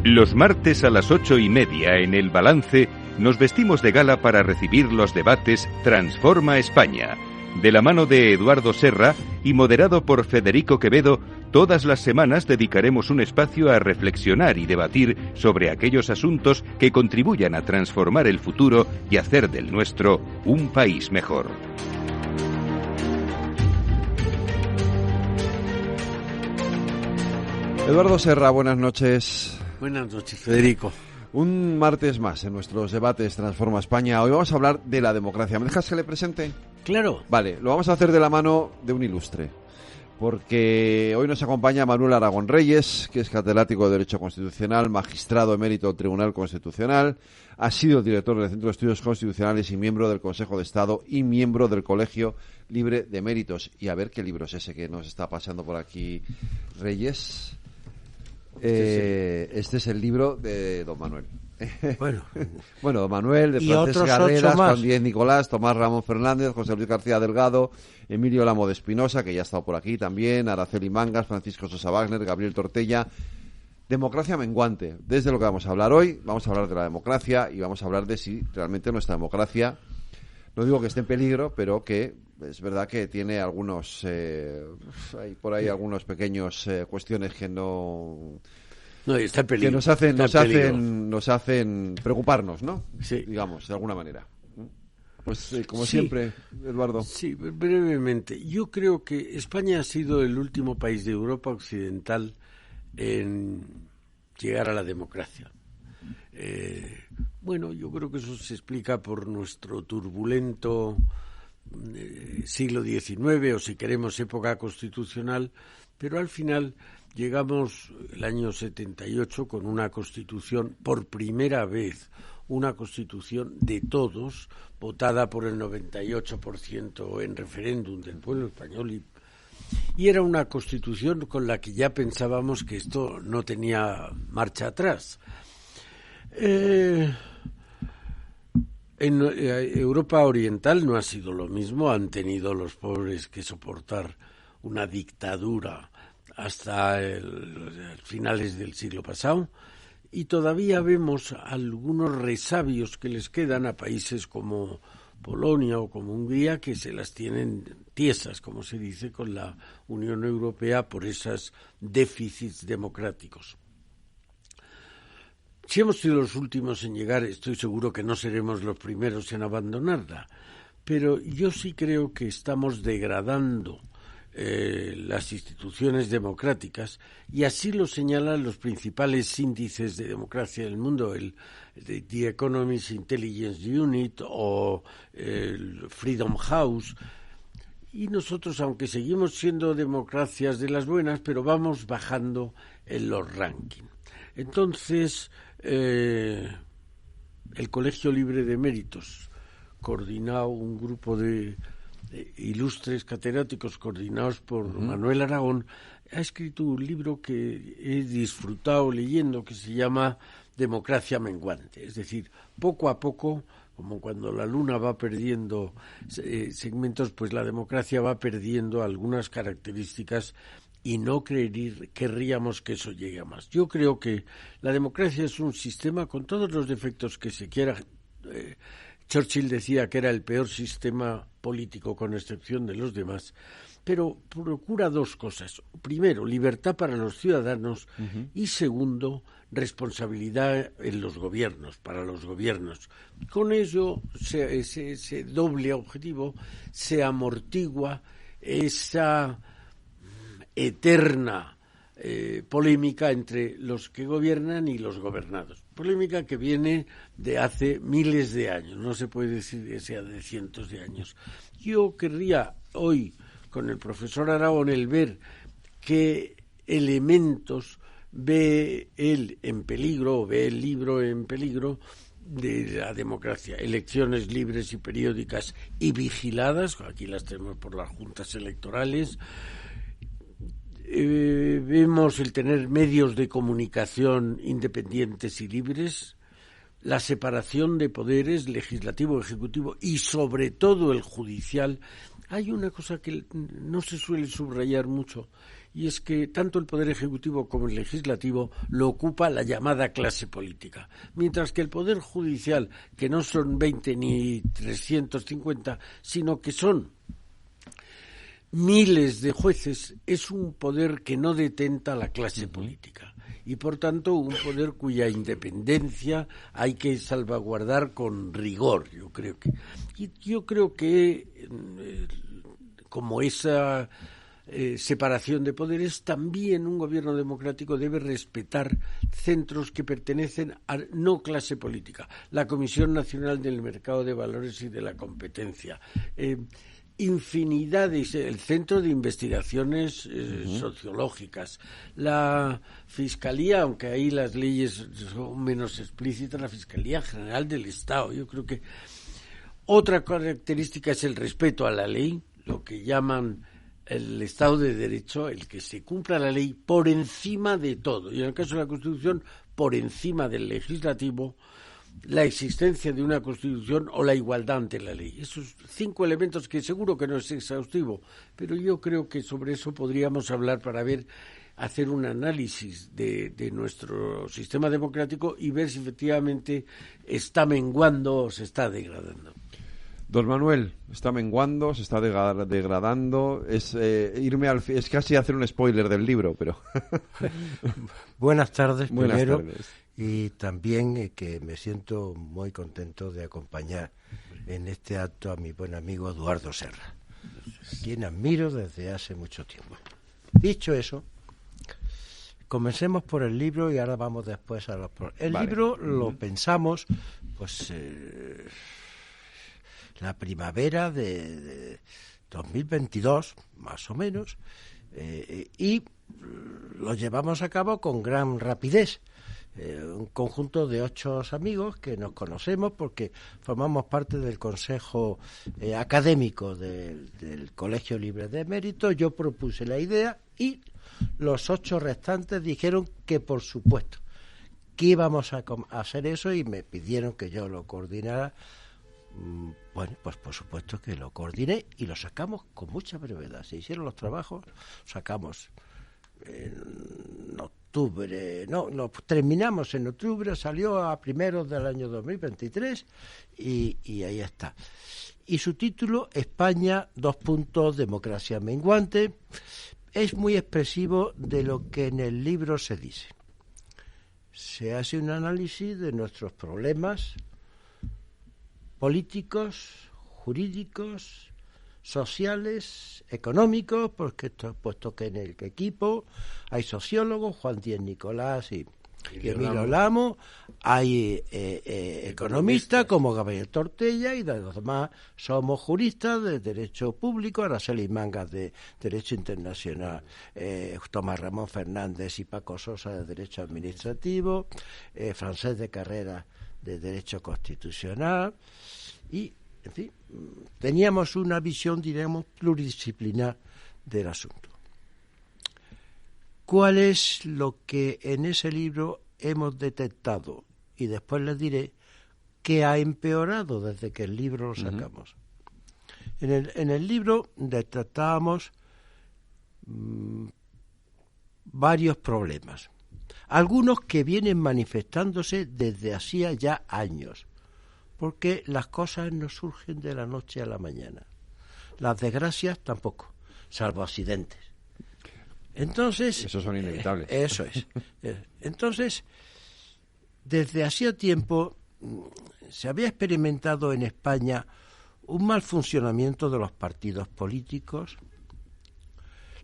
Los martes a las 8:30 en El Balance nos vestimos de gala para recibir los debates Transforma España, de la mano de Eduardo Serra y moderado por Federico Quevedo. Todas las semanas dedicaremos un espacio a reflexionar y debatir sobre aquellos asuntos que contribuyan a transformar el futuro y hacer del nuestro un país mejor. Eduardo Serra, buenas noches. Buenas noches, Federico. Un martes más en nuestros debates Transforma España. Hoy vamos a hablar de la democracia. ¿Me dejas que le presente? Claro. Vale, lo vamos a hacer de la mano de un ilustre, porque hoy nos acompaña Manuel Aragón Reyes, que es catedrático de Derecho Constitucional, magistrado emérito del Tribunal Constitucional, ha sido director del Centro de Estudios Constitucionales y miembro del Consejo de Estado y miembro del Colegio Libre de Méritos. Y a ver qué libro es ese que nos está pasando por aquí, Reyes. Este es el libro de don Manuel. Bueno, don Manuel, de Francesc Garreras, Juan Díez Nicolás, Tomás Ramón Fernández, José Luis García Delgado, Emilio Lamo de Espinosa, que ya ha estado por aquí también, Araceli Mangas, Francisco Sosa Wagner, Gabriel Tortella. Democracia menguante. Desde lo que vamos a hablar hoy, vamos a hablar de la democracia y vamos a hablar de si realmente nuestra democracia, no digo que esté en peligro, pero que es verdad que tiene algunos, hay por ahí algunos pequeños cuestiones que no está en peligro, que nos hacen preocuparnos, ¿no? Sí. Digamos, de alguna manera. Pues como siempre, Eduardo. Sí, brevemente. Yo creo que España ha sido el último país de Europa Occidental en llegar a la democracia. Yo creo que eso se explica por nuestro turbulento siglo XIX, o si queremos época constitucional, pero al final llegamos el año 78 con una constitución, por primera vez, una constitución de todos, votada por el 98% en referéndum del pueblo español, y era una constitución con la que ya pensábamos que esto no tenía marcha atrás. En Europa Oriental no ha sido lo mismo, han tenido los pobres que soportar una dictadura hasta finales del siglo pasado, y todavía vemos algunos resabios que les quedan a países como Polonia o como Hungría, que se las tienen tiesas, como se dice, con la Unión Europea por esos déficits democráticos. Si hemos sido los últimos en llegar, estoy seguro que no seremos los primeros en abandonarla, pero yo sí creo que estamos degradando las instituciones democráticas, y así lo señalan los principales índices de democracia del mundo, el The Economist Intelligence Unit o el Freedom House. Y nosotros, aunque seguimos siendo democracias de las buenas, pero vamos bajando en los rankings. Entonces, el Colegio Libre de Méritos, coordinado un grupo de ilustres catedráticos coordinados por Manuel Aragón, ha escrito un libro que he disfrutado leyendo, que se llama Democracia menguante. Es decir, poco a poco, como cuando la luna va perdiendo segmentos, pues la democracia va perdiendo algunas características, y no querríamos que eso llegue a más. Yo creo que la democracia es un sistema con todos los defectos que se quiera. Churchill decía que era el peor sistema político con excepción de los demás, pero procura dos cosas. Primero, libertad para los ciudadanos, y segundo, responsabilidad en los gobiernos, para los gobiernos. Con ello, ese doble objetivo se amortigua esa eterna polémica entre los que gobiernan y los gobernados. Polémica que viene de hace miles de años, no se puede decir que sea de cientos de años. Yo querría hoy, con el profesor Aragón, el ver qué elementos ve él en peligro, o ve el libro en peligro de la democracia. Elecciones libres y periódicas y vigiladas, aquí las tenemos por las juntas electorales. Vemos el tener medios de comunicación independientes y libres, la separación de poderes legislativo, ejecutivo y sobre todo el judicial, Hay una cosa que no se suele subrayar mucho, y es que tanto el Poder Ejecutivo como el Legislativo lo ocupa la llamada clase política, mientras que el Poder Judicial, que no son 20 ni 350, sino que son miles de jueces, es un poder que no detenta la clase política y por tanto un poder cuya independencia hay que salvaguardar con rigor, yo creo que como esa separación de poderes, también un gobierno democrático debe respetar centros que pertenecen a no clase política, la Comisión Nacional del Mercado de Valores y de la Competencia, infinidades, el Centro de Investigaciones Sociológicas, la Fiscalía, aunque ahí las leyes son menos explícitas, la Fiscalía General del Estado. Yo creo que otra característica es el respeto a la ley, lo que llaman el Estado de Derecho, el que se cumpla la ley por encima de todo, y en el caso de la Constitución, por encima del Legislativo, la existencia de una Constitución o la igualdad ante la ley. Esos 5 elementos que seguro que no es exhaustivo, pero yo creo que sobre eso podríamos hablar para hacer un análisis de nuestro sistema democrático y ver si efectivamente está menguando o se está degradando. Don Manuel, está menguando, se está degradando. Es casi hacer un spoiler del libro, pero... Buenas tardes, primero. Buenas tardes. Y también que me siento muy contento de acompañar en este acto a mi buen amigo Eduardo Serra, quien admiro desde hace mucho tiempo. Dicho eso, comencemos por el libro y ahora vamos después a los... El libro lo pensamos, pues, la primavera de 2022, más o menos, y lo llevamos a cabo con gran rapidez. Un conjunto de 8 amigos que nos conocemos porque formamos parte del consejo académico del Colegio Libre de Mérito. Yo propuse la idea y los 8 restantes dijeron que por supuesto que íbamos a hacer eso y me pidieron que yo lo coordinara. Bueno, pues por supuesto que lo coordiné y lo sacamos con mucha brevedad. Se hicieron los trabajos, sacamos en octubre, no, terminamos en octubre, salió a primeros del año 2023 y ahí está. Y su título, España, democracia menguante, es muy expresivo de lo que en el libro se dice. Se hace un análisis de nuestros problemas políticos, jurídicos, sociales, económicos, puesto que en el equipo hay sociólogos, Juan Díez Nicolás y Emilio Lamo, hay economistas como Gabriel Tortella y de los demás somos juristas de Derecho Público, Araceli Mangas de Derecho Internacional, Tomás Ramón Fernández y Paco Sosa de Derecho Administrativo, Francés de Carrera de Derecho Constitucional y, en fin, teníamos una visión, diremos, pluridisciplinar del asunto. ¿Cuál es lo que en ese libro hemos detectado? Y después les diré qué ha empeorado desde que el libro lo sacamos. En el libro detectábamos varios problemas. Algunos que vienen manifestándose desde hacía ya años, porque las cosas no surgen de la noche a la mañana. Las desgracias tampoco, salvo accidentes. Entonces, esos son inevitables. Eso es. Entonces, desde hacía tiempo se había experimentado en España un mal funcionamiento de los partidos políticos,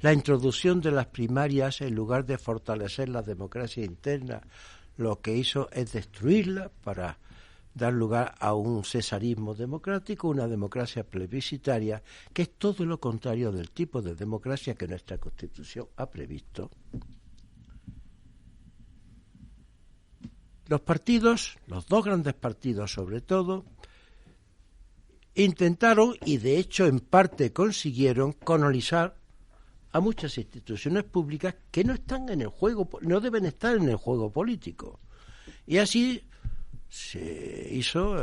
la introducción de las primarias en lugar de fortalecer la democracia interna, lo que hizo es destruirla para dar lugar a un cesarismo democrático, una democracia plebiscitaria, que es todo lo contrario del tipo de democracia que nuestra Constitución ha previsto. Los partidos, los 2 grandes partidos sobre todo, intentaron, y de hecho en parte consiguieron, colonizar a muchas instituciones públicas que no están en el juego, no deben estar en el juego político. Y así se hizo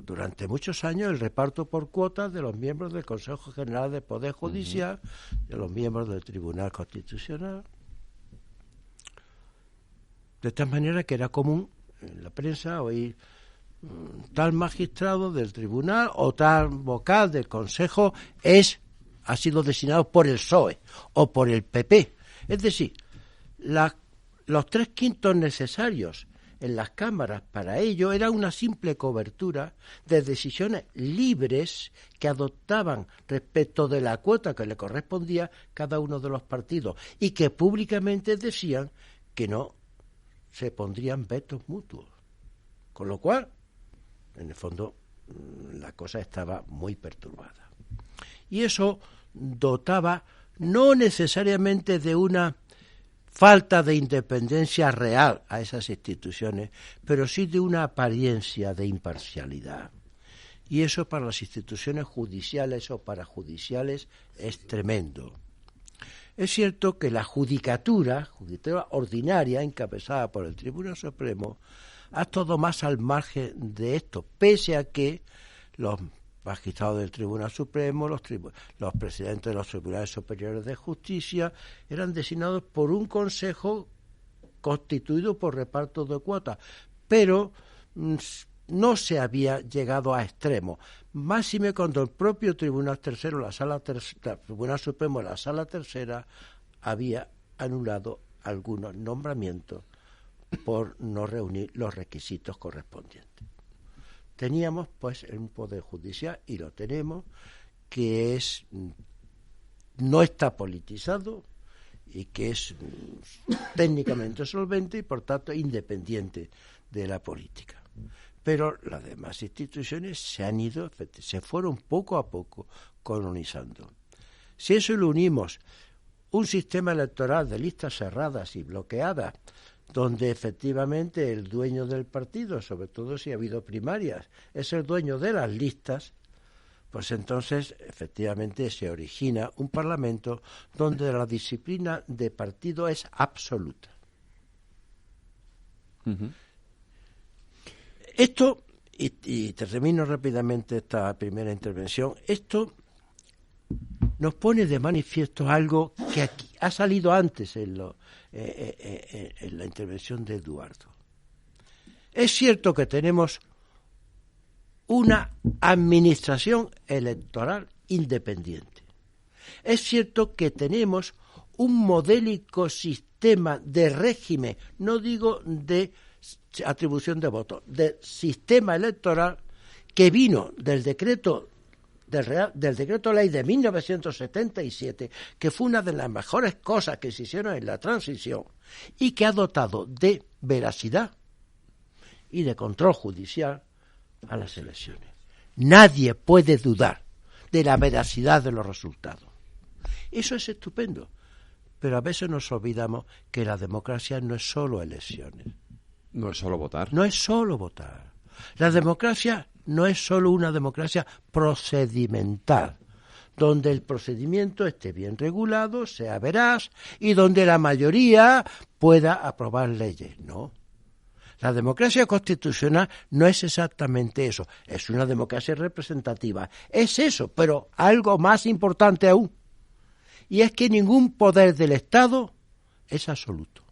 durante muchos años el reparto por cuotas de los miembros del Consejo General del Poder Judicial, de los miembros del Tribunal Constitucional. De tal manera que era común en la prensa oír tal magistrado del tribunal o tal vocal del Consejo ha sido designado por el PSOE o por el PP. Es decir, los 3/5 necesarios en las cámaras para ello era una simple cobertura de decisiones libres que adoptaban respecto de la cuota que le correspondía cada uno de los partidos y que públicamente decían que no se pondrían vetos mutuos. Con lo cual, en el fondo, la cosa estaba muy perturbada. Y eso dotaba no necesariamente de una falta de independencia real a esas instituciones, pero sí de una apariencia de imparcialidad. Y eso para las instituciones judiciales o parajudiciales es tremendo. Es cierto que la judicatura ordinaria, encabezada por el Tribunal Supremo, ha estado más al margen de esto, pese a que los magistrados del Tribunal Supremo, los presidentes de los Tribunales Superiores de Justicia, eran designados por un consejo constituido por reparto de cuotas, pero no se había llegado a extremos. Máxime cuando el propio Tribunal Tercero, Tribunal Supremo, la Sala Tercera, había anulado algunos nombramientos por no reunir los requisitos correspondientes. Teníamos, pues, un poder judicial, y lo tenemos, que no está politizado y que es técnicamente solvente y, por tanto, independiente de la política. Pero las demás instituciones se fueron poco a poco colonizando. Si eso lo unimos un sistema electoral de listas cerradas y bloqueadas, donde efectivamente el dueño del partido, sobre todo si ha habido primarias, es el dueño de las listas, pues entonces efectivamente se origina un parlamento donde la disciplina de partido es absoluta. Uh-huh. Esto, y termino rápidamente esta primera intervención, esto nos pone de manifiesto algo que aquí ha salido antes en la intervención de Eduardo. Es cierto que tenemos una administración electoral independiente. Es cierto que tenemos un modélico sistema de régimen, no digo de atribución de votos, de sistema electoral que vino del decreto ley de 1977, que fue una de las mejores cosas que se hicieron en la transición y que ha dotado de veracidad y de control judicial a las elecciones. Nadie puede dudar de la veracidad de los resultados. Eso es estupendo, pero a veces nos olvidamos que la democracia no es solo elecciones. No es solo votar. No es solo votar. La democracia no es solo una democracia procedimental, donde el procedimiento esté bien regulado, sea veraz y donde la mayoría pueda aprobar leyes. No. La democracia constitucional no es exactamente eso. Es una democracia representativa. Es eso, pero algo más importante aún. Y es que ningún poder del Estado es absoluto.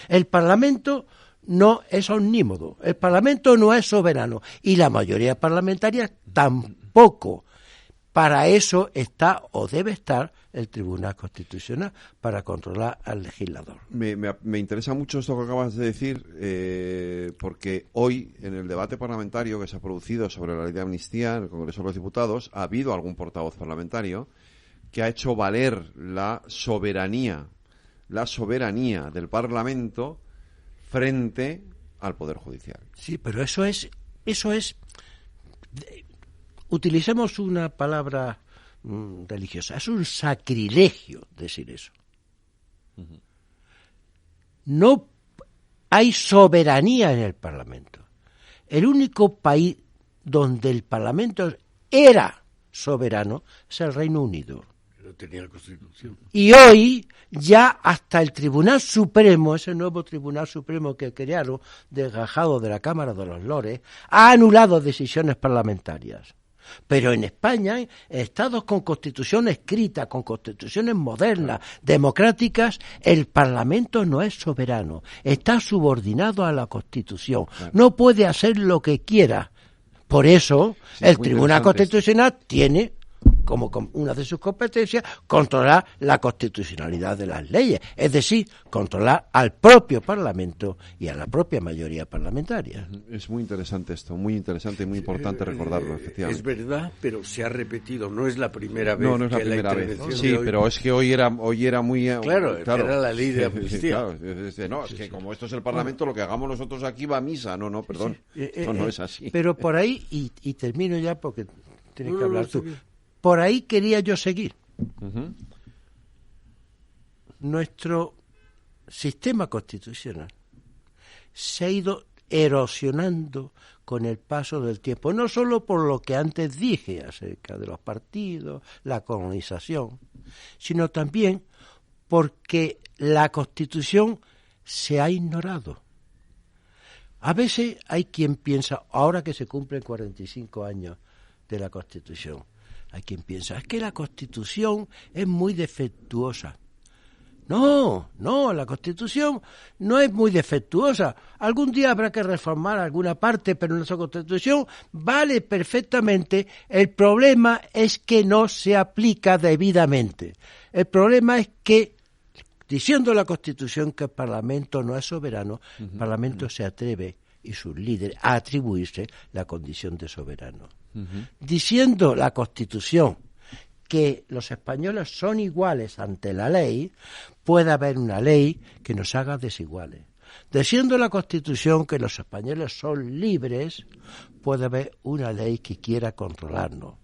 El Parlamento no es omnímodo, el Parlamento no es soberano y la mayoría parlamentaria tampoco. Para eso está o debe estar el Tribunal Constitucional, para controlar al legislador. Me interesa mucho esto que acabas de decir, porque hoy en el debate parlamentario que se ha producido sobre la ley de amnistía en el Congreso de los Diputados ha habido algún portavoz parlamentario que ha hecho valer la soberanía del Parlamento frente al Poder Judicial. Sí, pero eso es utilicemos una palabra religiosa, es un sacrilegio decir eso. Uh-huh. No hay soberanía en el Parlamento. El único país donde el Parlamento era soberano es el Reino Unido. pero tenía Constitución. Y hoy ya hasta el Tribunal Supremo, ese nuevo Tribunal Supremo que crearon, desgajado de la Cámara de los Lores, ha anulado decisiones parlamentarias. Pero en España, en estados con constitución escrita, con constituciones modernas, democráticas, el Parlamento no es soberano, está subordinado a la Constitución, no puede hacer lo que quiera. Por eso, el Tribunal Constitucional tiene como una de sus competencias controlar la constitucionalidad de las leyes, es decir, controlar al propio Parlamento y a la propia mayoría parlamentaria. Es muy interesante esto, muy interesante y muy importante recordarlo, efectivamente. Es verdad, pero se ha repetido, no es la primera vez. No es la primera vez. Sí, pero es que hoy era muy... Claro, era la ley de amnistía. Claro, es que como esto es el Parlamento, lo que hagamos nosotros aquí va a misa. No, perdón, esto no es así. Pero por ahí, y termino ya porque tienes que hablar tú. Por ahí quería yo seguir. Uh-huh. Nuestro sistema constitucional se ha ido erosionando con el paso del tiempo, no solo por lo que antes dije acerca de los partidos, la colonización, sino también porque la Constitución se ha ignorado. A veces hay quien piensa, ahora que se cumplen 45 años de la Constitución, hay quien piensa, es que la Constitución es muy defectuosa. No, la Constitución no es muy defectuosa. Algún día habrá que reformar alguna parte, pero nuestra Constitución vale perfectamente. El problema es que no se aplica debidamente. El problema es que, diciendo la Constitución que el Parlamento no es soberano, el Parlamento se atreve, y sus líderes, a atribuirse la condición de soberano. Diciendo la Constitución que los españoles son iguales ante la ley, puede haber una ley que nos haga desiguales. Diciendo la Constitución que los españoles son libres, puede haber una ley que quiera controlarnos.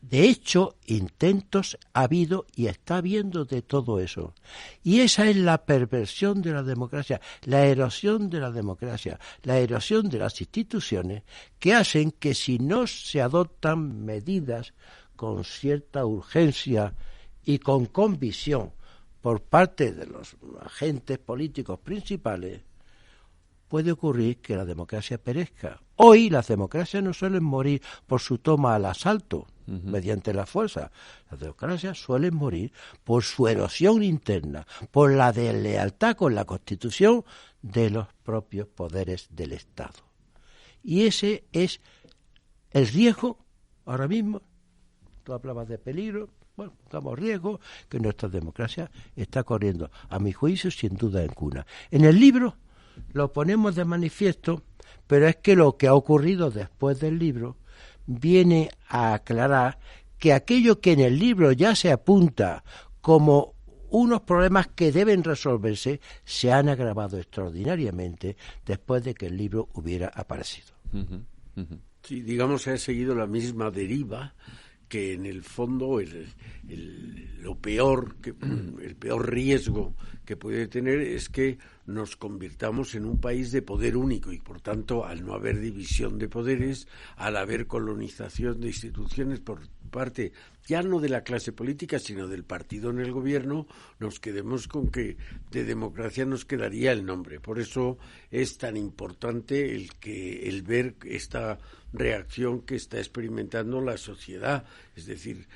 De hecho, intentos ha habido y está habiendo de todo eso. Y esa es la perversión de la democracia, la erosión de la democracia, la erosión de las instituciones que hacen que si no se adoptan medidas con cierta urgencia y con convicción por parte de los agentes políticos principales, puede ocurrir que la democracia perezca. Hoy las democracias no suelen morir por su toma al asalto, mediante la fuerza. Las democracias suelen morir por su erosión interna, por la deslealtad con la Constitución de los propios poderes del Estado. Y ese es el riesgo, ahora mismo, tú hablabas de peligro, bueno, estamos riesgo que nuestra democracia está corriendo, a mi juicio, sin duda alguna. En el libro lo ponemos de manifiesto, pero es que lo que ha ocurrido después del libro viene a aclarar que aquello que en el libro ya se apunta como unos problemas que deben resolverse se han agravado extraordinariamente después de que el libro hubiera aparecido. Sí, digamos, se ha seguido la misma deriva que en el fondo el peor riesgo que puede tener es que nos convirtamos en un país de poder único y, por tanto, al no haber división de poderes, al haber colonización de instituciones por parte ya no de la clase política, sino del partido en el gobierno, nos quedemos con que de democracia nos quedaría el nombre. Por eso es tan importante el ver esta reacción que está experimentando la sociedad. Es decir,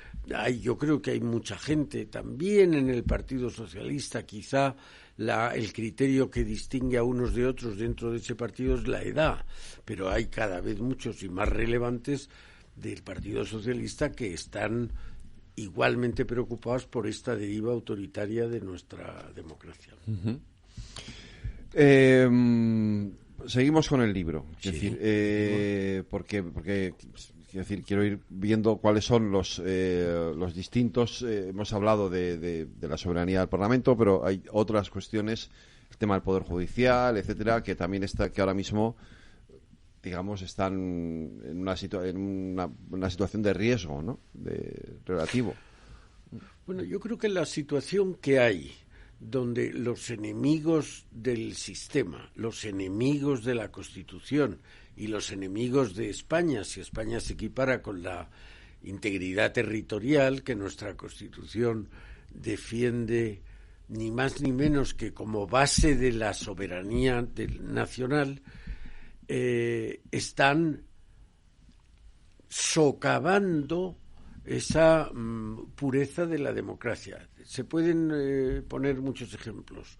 yo creo que hay mucha gente, también en el Partido Socialista, quizá el criterio que distingue a unos de otros dentro de ese partido es la edad, pero hay cada vez muchos y más relevantes del Partido Socialista que están igualmente preocupados por esta deriva autoritaria de nuestra democracia. Seguimos con el libro, sí. Es decir, porque quiero ir viendo cuáles son los distintos. Hemos hablado de la soberanía del Parlamento, pero hay otras cuestiones, el tema del Poder Judicial, etcétera, que también que ahora mismo, digamos, están en una situación de riesgo, ¿no? Relativo. Bueno, yo creo que la situación que hay, donde los enemigos del sistema, los enemigos de la Constitución y los enemigos de España, si España se equipara con la integridad territorial que nuestra Constitución defiende ni más ni menos que como base de la soberanía nacional, están socavando esa pureza de la democracia. Se pueden poner muchos ejemplos.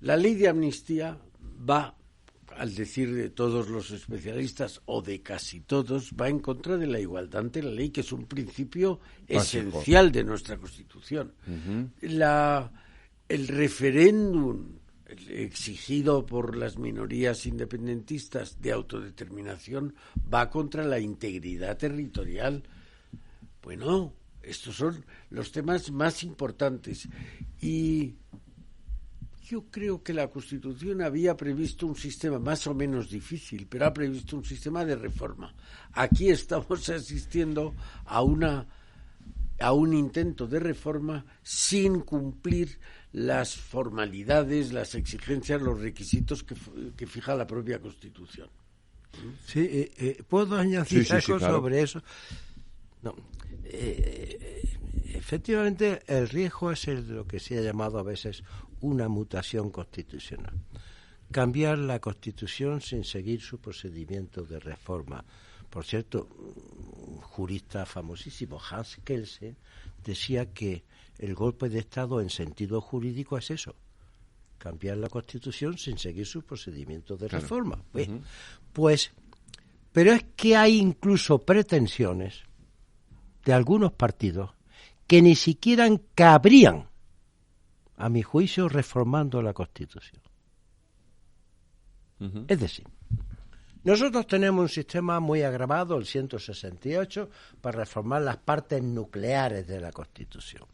La ley de amnistía va, al decir de todos los especialistas, o de casi todos, va en contra de la igualdad ante la ley, que es un principio esencial de nuestra Constitución. Uh-huh. El referéndum exigido por las minorías independentistas de autodeterminación va contra la integridad territorial. Bueno, estos son los temas más importantes. Y yo creo que la Constitución había previsto un sistema más o menos difícil, pero ha previsto un sistema de reforma. Aquí estamos asistiendo a un intento de reforma sin cumplir las formalidades, las exigencias, los requisitos que fija la propia Constitución. Sí, ¿puedo añadir algo sobre eso? No. Efectivamente, el riesgo es el de lo que se ha llamado a veces una mutación constitucional. Cambiar la Constitución sin seguir su procedimiento de reforma. Por cierto, un jurista famosísimo, Hans Kelsen, decía que el golpe de Estado en sentido jurídico es eso: cambiar la Constitución sin seguir su procedimiento de reforma. Uh-huh. Pero es que hay incluso pretensiones de algunos partidos que ni siquiera cabrían, a mi juicio, reformando la Constitución. Uh-huh. Es decir, nosotros tenemos un sistema muy agravado, el 168, para reformar las partes nucleares de la Constitución.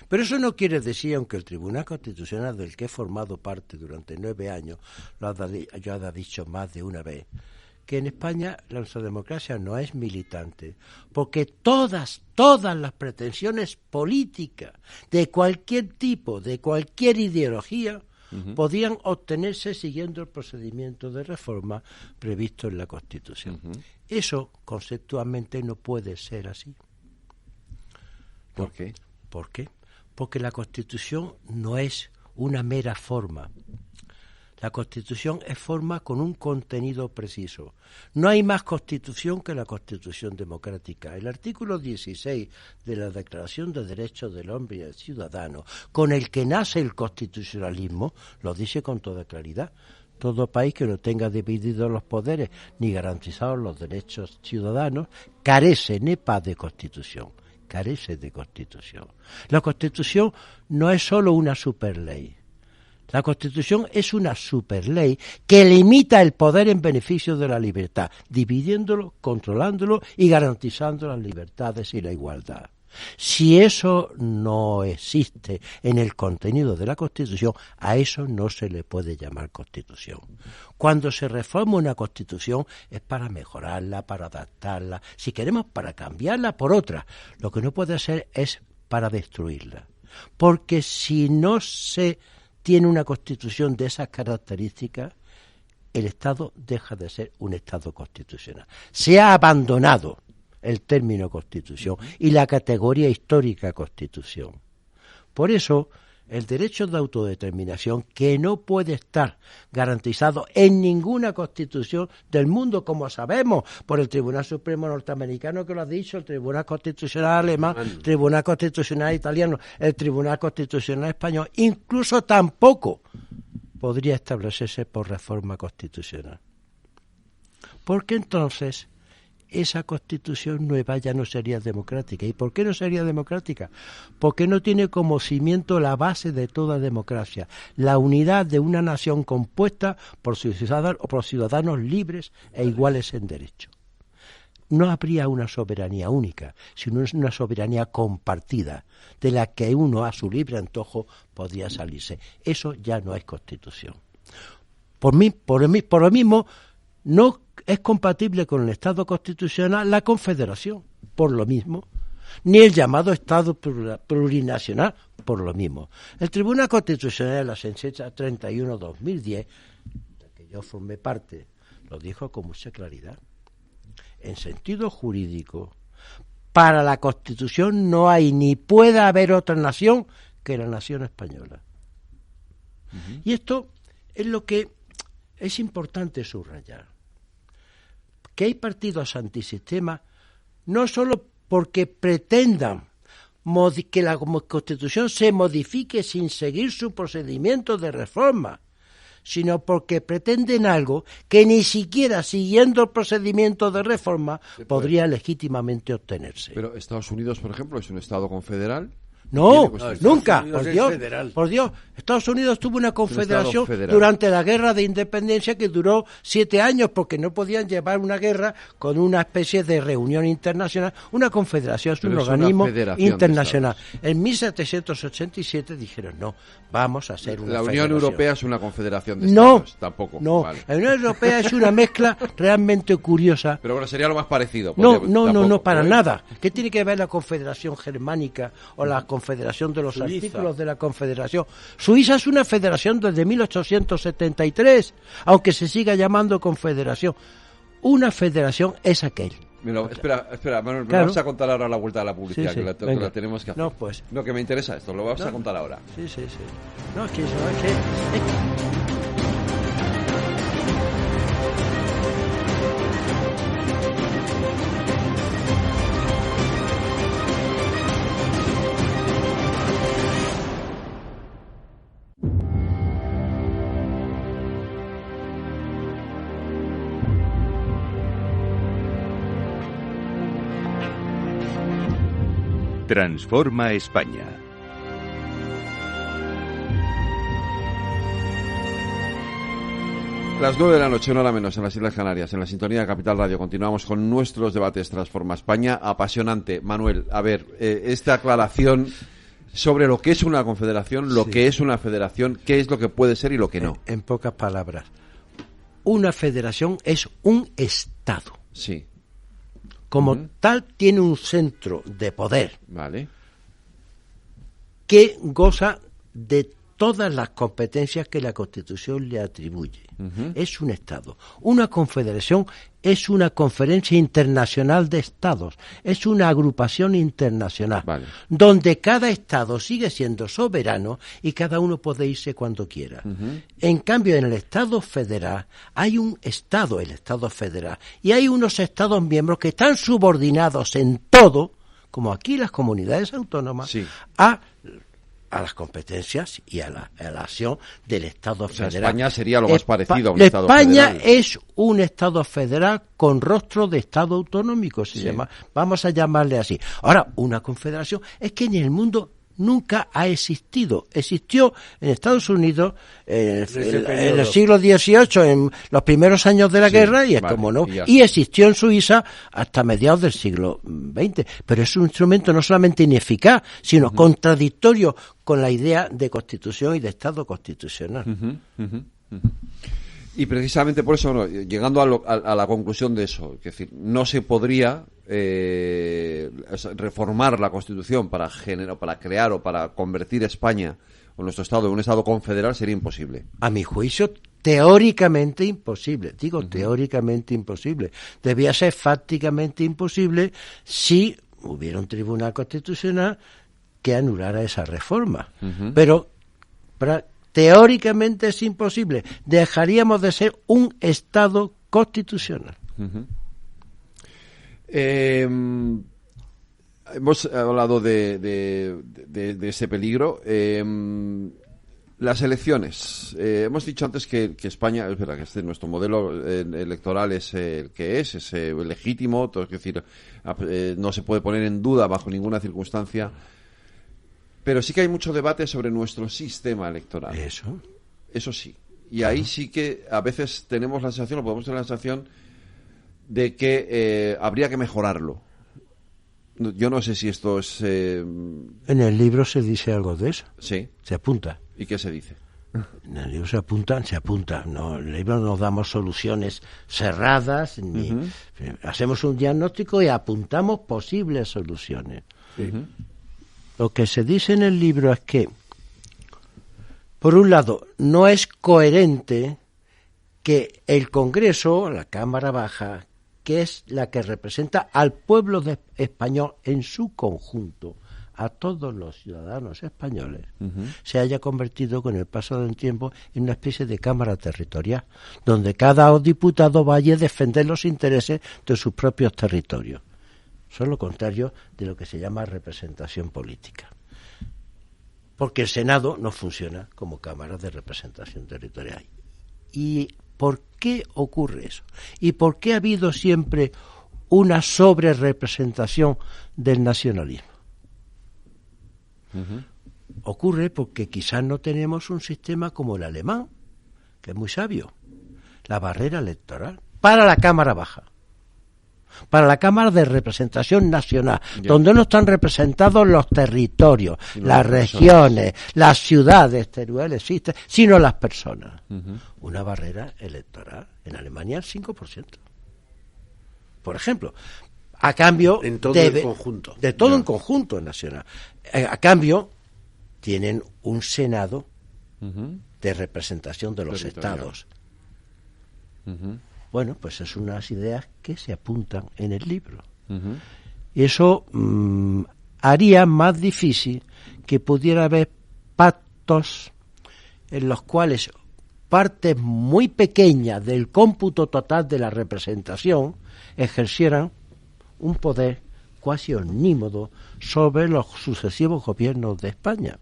Pero eso no quiere decir, aunque el Tribunal Constitucional, del que he formado parte durante 9 años, lo ha dicho más de una vez, que en España nuestra democracia no es militante, porque todas las pretensiones políticas de cualquier tipo, de cualquier ideología, uh-huh, podían obtenerse siguiendo el procedimiento de reforma previsto en la Constitución. Uh-huh. Eso conceptualmente no puede ser así. ¿Por qué? ¿Por qué? Porque la Constitución no es una mera forma. La Constitución es forma con un contenido preciso. No hay más Constitución que la Constitución democrática. El artículo 16 de la Declaración de Derechos del Hombre y del Ciudadano, con el que nace el constitucionalismo, lo dice con toda claridad. Todo país que no tenga divididos los poderes ni garantizados los derechos ciudadanos carece de Constitución. Carece de Constitución. La Constitución no es solo una superley. La Constitución es una superley que limita el poder en beneficio de la libertad, dividiéndolo, controlándolo y garantizando las libertades y la igualdad. Si eso no existe en el contenido de la Constitución, a eso no se le puede llamar Constitución. Cuando se reforma una Constitución es para mejorarla, para adaptarla, si queremos para cambiarla por otra. Lo que no puede ser es para destruirla. Porque si no se tiene una Constitución de esas características, el Estado deja de ser un Estado constitucional. Se ha abandonado el término Constitución y la categoría histórica Constitución. Por eso, el derecho de autodeterminación, que no puede estar garantizado en ninguna Constitución del mundo, como sabemos, por el Tribunal Supremo norteamericano, que lo ha dicho, el Tribunal Constitucional alemán, el Tribunal Constitucional italiano, el Tribunal Constitucional español, incluso tampoco podría establecerse por reforma constitucional. Porque entonces esa Constitución nueva ya no sería democrática. ¿Y por qué no sería democrática? Porque no tiene como cimiento la base de toda democracia, la unidad de una nación compuesta por ciudadanos libres e iguales en derecho. No habría una soberanía única, sino una soberanía compartida, de la que uno a su libre antojo podría salirse. Eso ya no es Constitución. Por lo mismo, no es compatible con el Estado constitucional la Confederación, por lo mismo, ni el llamado Estado plurinacional, por lo mismo. El Tribunal Constitucional de la sentencia 31/2010, de que yo formé parte, lo dijo con mucha claridad. En sentido jurídico, para la Constitución no hay ni puede haber otra nación que la nación española. Y esto es lo que es importante subrayar. Que hay partidos antisistema no solo porque pretendan que la Constitución se modifique sin seguir su procedimiento de reforma, sino porque pretenden algo que ni siquiera siguiendo el procedimiento de reforma podría legítimamente obtenerse. Pero Estados Unidos, por ejemplo, es un Estado confederal. No, nunca, por Dios. Estados Unidos tuvo una confederación durante la guerra de independencia que duró 7 años porque no podían llevar una guerra con una especie de reunión internacional. Una confederación es un organismo internacional. En 1787 dijeron, no, vamos a hacer una federación. La Unión Europea es una confederación de Estados, tampoco. No, vale. La Unión Europea es una mezcla realmente curiosa. Pero bueno, sería lo más parecido. No, para nada. ¿Qué tiene que ver la Confederación Germánica o la Confederación de los Suiza. Artículos de la Confederación? Suiza es una federación desde 1873, aunque se siga llamando confederación. Una federación es aquel. Espera, Manuel, claro. Vamos a contar ahora la vuelta de la publicidad, sí, que la tenemos que hacer. No, pues. No, que me interesa esto, lo vamos a contar ahora. Sí. No, es que eso es que... Transforma España. Las 9 de la noche, 1 hora menos, en las Islas Canarias, en la sintonía de Capital Radio. Continuamos con nuestros debates Transforma España. Apasionante. Manuel, a ver, esta aclaración sobre lo que es una confederación, lo que es una federación, qué es lo que puede ser y lo que no. En pocas palabras, una federación es un Estado. Sí. Como tal, tiene un centro de poder. Vale. Que goza de todas las competencias que la Constitución le atribuye. Es un Estado. Una confederación es una conferencia internacional de Estados, es una agrupación internacional, donde cada Estado sigue siendo soberano y cada uno puede irse cuando quiera. En cambio, en el Estado federal hay un Estado, el Estado federal, y hay unos Estados miembros que están subordinados en todo, como aquí las comunidades autónomas, a las competencias y a la acción del Estado federal. España sería lo más parecido a un Estado federal. España es un Estado federal con rostro de Estado autonómico, se llama. Vamos a llamarle así. Ahora, una confederación es que en el mundo nunca ha existido. Existió en Estados Unidos en el siglo XVIII, en los primeros años de la guerra, y es como no. Y existió en Suiza hasta mediados del siglo XX. Pero es un instrumento no solamente ineficaz, sino contradictorio con la idea de Constitución y de Estado constitucional. Y precisamente por eso, llegando a la conclusión de eso, es decir, no se podría reformar la Constitución para crear o para convertir España o nuestro Estado en un Estado confederal, sería imposible. A mi juicio, teóricamente imposible. Digo, teóricamente imposible. Debía ser fácticamente imposible si hubiera un tribunal constitucional que anulara esa reforma. Pero teóricamente es imposible. Dejaríamos de ser un Estado constitucional. Hemos hablado de ese peligro. Las elecciones. Hemos dicho antes que España, es verdad que nuestro modelo electoral es el que es legítimo, es decir, no se puede poner en duda bajo ninguna circunstancia. Pero sí que hay mucho debate sobre nuestro sistema electoral. Eso sí. Y ahí sí que a veces tenemos la sensación, o podemos tener la sensación, de que habría que mejorarlo. Yo no sé si esto es... En el libro se dice algo de eso. Sí. Se apunta. ¿Y qué se dice? En el libro se apunta. No, en el libro no damos soluciones cerradas, ni hacemos un diagnóstico y apuntamos posibles soluciones. Lo que se dice en el libro es que, por un lado, no es coherente que el Congreso, la Cámara Baja, que es la que representa al pueblo español en su conjunto, a todos los ciudadanos españoles, se haya convertido con el paso del tiempo en una especie de cámara territorial, donde cada diputado vaya a defender los intereses de sus propios territorios. Eso es lo contrario de lo que se llama representación política. Porque el Senado no funciona como cámara de representación territorial. ¿Y por qué ocurre eso? ¿Y por qué ha habido siempre una sobrerepresentación del nacionalismo? Ocurre porque quizás no tenemos un sistema como el alemán, que es muy sabio. La barrera electoral para la Cámara Baja, para la Cámara de Representación Nacional, donde no están representados los territorios, las regiones, las ciudades, Teruel existe, sino las personas. Una barrera electoral en Alemania el 5%. Por ejemplo, a cambio en todo el conjunto. De todo un conjunto nacional. A cambio, tienen un Senado de representación de los estados. Bueno, pues es unas ideas que se apuntan en el libro. Y eso haría más difícil que pudiera haber pactos en los cuales partes muy pequeñas del cómputo total de la representación ejercieran un poder cuasi omnímodo sobre los sucesivos gobiernos de España.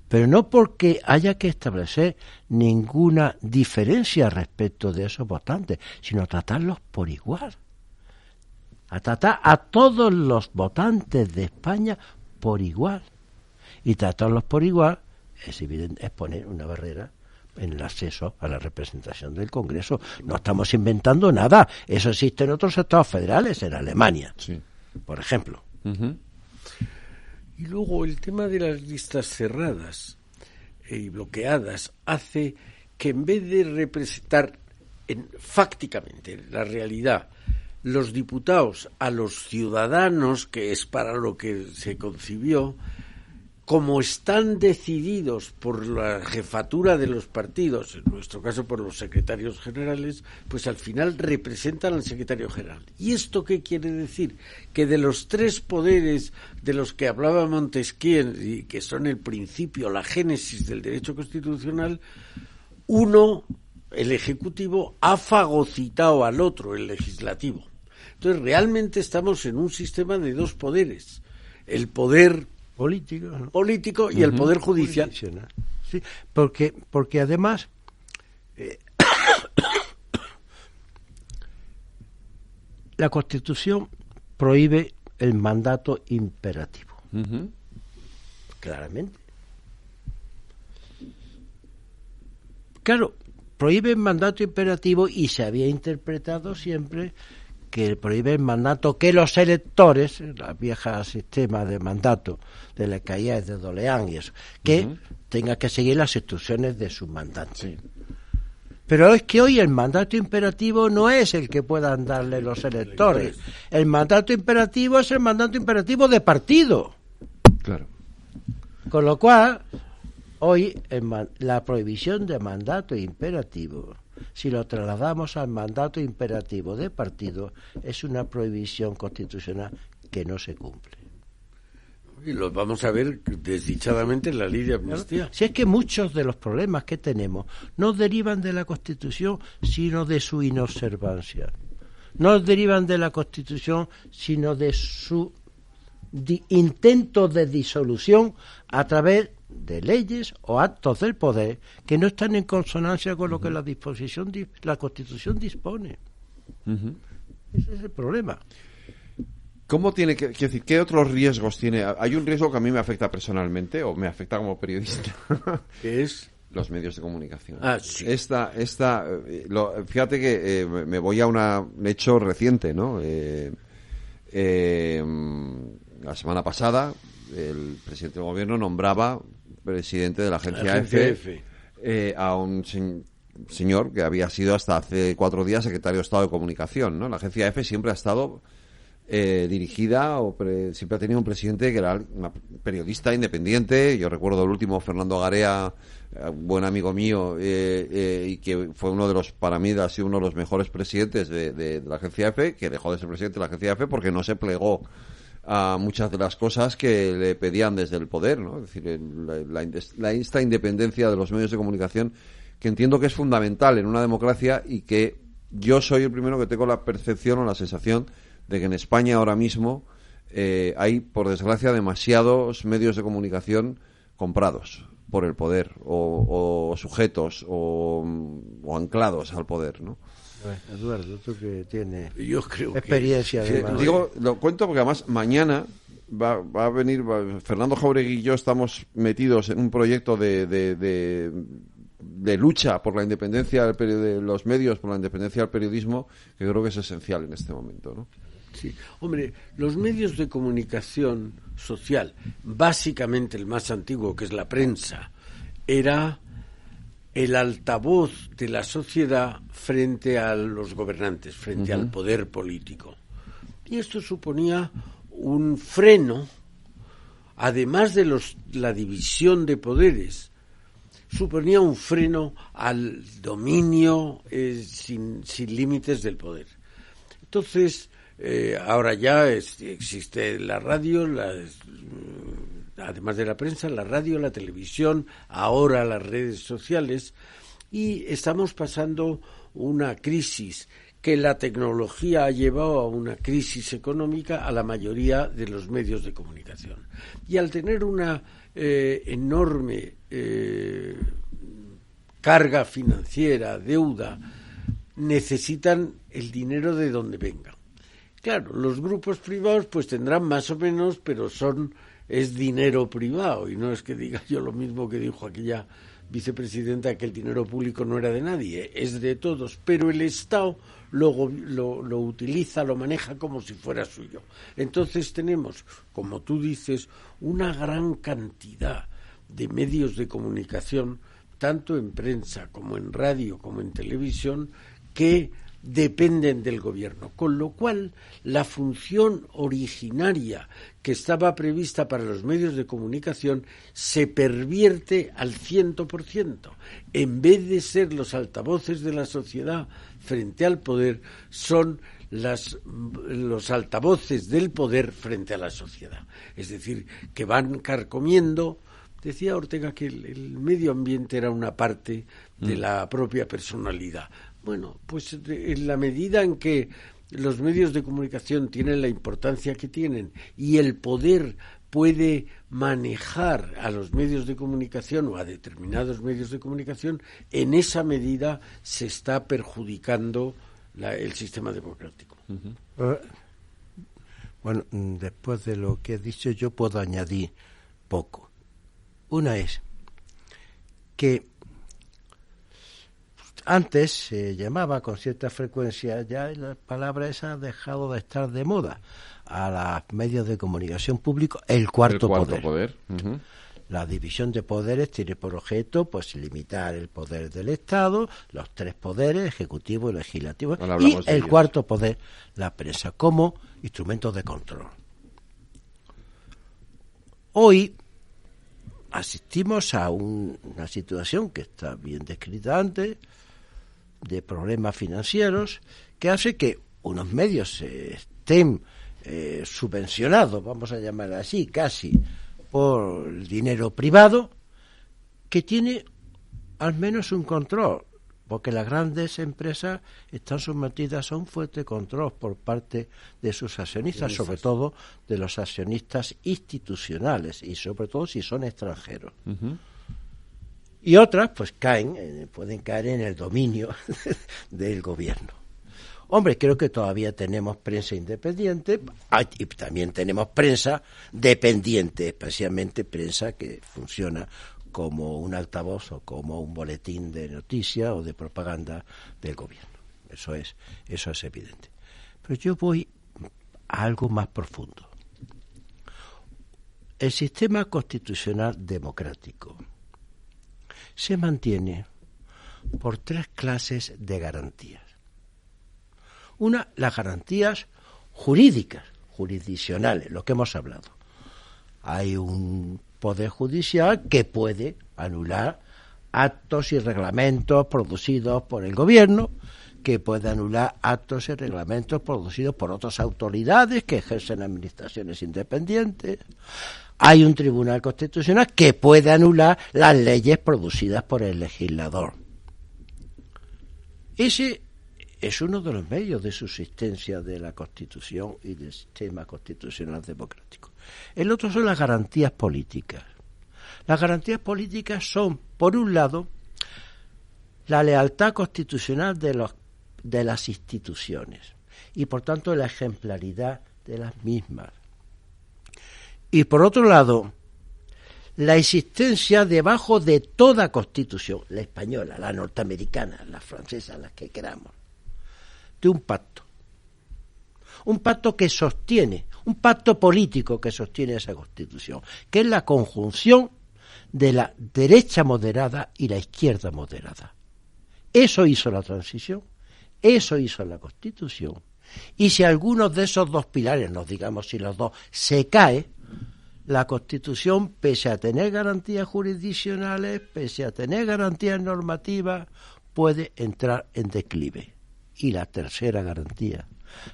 Pero no porque haya que establecer ninguna diferencia respecto de esos votantes, sino tratarlos por igual. A tratar a todos los votantes de España por igual. Y tratarlos por igual es evidente, es poner una barrera en el acceso a la representación del Congreso. No estamos inventando nada. Eso existe en otros estados federales, en Alemania, por ejemplo. Y luego el tema de las listas cerradas y bloqueadas hace que en vez de representar fácticamente la realidad, los diputados a los ciudadanos, que es para lo que se concibió, como están decididos por la jefatura de los partidos, en nuestro caso por los secretarios generales, pues al final representan al secretario general. ¿Y esto qué quiere decir? Que de los tres poderes de los que hablaba Montesquieu, y que son el principio, la génesis del derecho constitucional, uno, el ejecutivo, ha fagocitado al otro, el legislativo. Entonces realmente estamos en un sistema de dos poderes, el poder político y el poder judicial. Sí, porque además la Constitución prohíbe el mandato imperativo. Claramente. Claro, prohíbe el mandato imperativo y se había interpretado siempre que prohíbe el mandato que los electores, el viejo sistema de mandato de la caída de Doleán y eso, que tenga que seguir las instrucciones de sus mandantes. Sí. Pero es que hoy el mandato imperativo no es el que puedan darle los electores. El mandato imperativo es el mandato imperativo de partido. Claro. Con lo cual, hoy la prohibición de mandato imperativo, si lo trasladamos al mandato imperativo de partido, es una prohibición constitucional que no se cumple. Y lo vamos a ver desdichadamente en la ley de amnistía. Si es que muchos de los problemas que tenemos no derivan de la Constitución, sino de su inobservancia. No derivan de la Constitución, sino de su intento de disolución a través de leyes o actos del poder que no están en consonancia con lo que la Constitución dispone. Ese es el problema. ¿Cómo tiene que decir, qué otros riesgos tiene? Hay un riesgo que a mí me afecta personalmente o me afecta como periodista. ¿Qué es? Los medios de comunicación. Sí. Fíjate que me voy a un hecho reciente, ¿no? La semana pasada el presidente del gobierno nombraba presidente de la agencia EFE a un señor que había sido hasta hace 4 días secretario de Estado de Comunicación, ¿no? La agencia EFE siempre ha estado dirigida, siempre ha tenido un presidente que era una periodista independiente. Yo recuerdo el último, Fernando Garea, buen amigo mío, y que fue para mí ha sido uno de los mejores presidentes de la agencia EFE, que dejó de ser presidente de la agencia EFE porque no se plegó a muchas de las cosas que le pedían desde el poder, ¿no? Es decir, esta independencia de los medios de comunicación, que entiendo que es fundamental en una democracia, y que yo soy el primero que tengo la percepción o la sensación de que en España ahora mismo hay, por desgracia, demasiados medios de comunicación comprados por el poder, o sujetos, o anclados al poder, ¿no? Eduardo, tú que tienes experiencia. Lo cuento porque además mañana va a venir Fernando Jáuregui y yo. Estamos metidos en un proyecto de lucha por la independencia de los medios, por la independencia del periodismo, que creo que es esencial en este momento, ¿no? Sí, hombre, los medios de comunicación social, básicamente el más antiguo, que es la prensa, era el altavoz de la sociedad frente a los gobernantes, frente al poder político. Y esto suponía un freno, además de la división de poderes, suponía un freno al dominio sin límites del poder. Entonces, ahora ya existe la radio, además de la prensa, la radio, la televisión, ahora las redes sociales, y estamos pasando una crisis que la tecnología ha llevado a una crisis económica a la mayoría de los medios de comunicación. Y al tener una enorme carga financiera, deuda, necesitan el dinero de donde venga. Claro, los grupos privados pues tendrán más o menos, pero es dinero privado, y no es que diga yo lo mismo que dijo aquella vicepresidenta, que el dinero público no era de nadie, es de todos, pero el Estado luego lo utiliza, lo maneja como si fuera suyo. Entonces tenemos, como tú dices, una gran cantidad de medios de comunicación, tanto en prensa como en radio como en televisión, que dependen del gobierno, con lo cual la función originaria que estaba prevista para los medios de comunicación se pervierte al 100%. En vez de ser los altavoces de la sociedad frente al poder, son los altavoces del poder frente a la sociedad. Es decir, que van carcomiendo. Decía Ortega que el medio ambiente era una parte de la propia personalidad. Bueno, pues en la medida en que los medios de comunicación tienen la importancia que tienen y el poder puede manejar a los medios de comunicación o a determinados medios de comunicación, en esa medida se está perjudicando el sistema democrático. Bueno, después de lo que he dicho, yo puedo añadir poco. Una es que antes se llamaba con cierta frecuencia, ya la palabra esa ha dejado de estar de moda, a los medios de comunicación público el cuarto poder. Uh-huh. La división de poderes tiene por objeto pues limitar el poder del Estado, los tres poderes, ejecutivo, legislativo, y el cuarto poder, la prensa, como instrumento de control. Hoy asistimos a una situación que está bien descrita antes, de problemas financieros, que hace que unos medios estén subvencionados, vamos a llamar así, casi, por el dinero privado, que tiene al menos un control, porque las grandes empresas están sometidas a un fuerte control por parte de sus accionistas, sobre todo de los accionistas institucionales, y sobre todo si son extranjeros. Uh-huh. Y otras pues pueden caer en el dominio del gobierno. Hombre, creo que todavía tenemos prensa independiente y también tenemos prensa dependiente, especialmente prensa que funciona como un altavoz o como un boletín de noticias o de propaganda del gobierno. Eso es evidente. Pero yo voy a algo más profundo. El sistema constitucional democrático se mantiene por tres clases de garantías. Una, las garantías jurídicas, jurisdiccionales, lo que hemos hablado. Hay un poder judicial que puede anular actos y reglamentos producidos por el gobierno, que puede anular actos y reglamentos producidos por otras autoridades que ejercen administraciones independientes. Hay un tribunal constitucional que puede anular las leyes producidas por el legislador. Ese es uno de los medios de subsistencia de la Constitución y del sistema constitucional democrático. El otro son las garantías políticas. Las garantías políticas son, por un lado, la lealtad constitucional de las instituciones y, por tanto, la ejemplaridad de las mismas. Y, por otro lado, la existencia debajo de toda constitución, la española, la norteamericana, la francesa, las que queramos, de un pacto que sostiene, un pacto político que sostiene esa Constitución, que es la conjunción de la derecha moderada y la izquierda moderada. Eso hizo la transición, eso hizo la Constitución. Y si alguno de esos dos pilares, no digamos si los dos, se cae, la Constitución, pese a tener garantías jurisdiccionales, pese a tener garantías normativas, puede entrar en declive. Y la tercera garantía,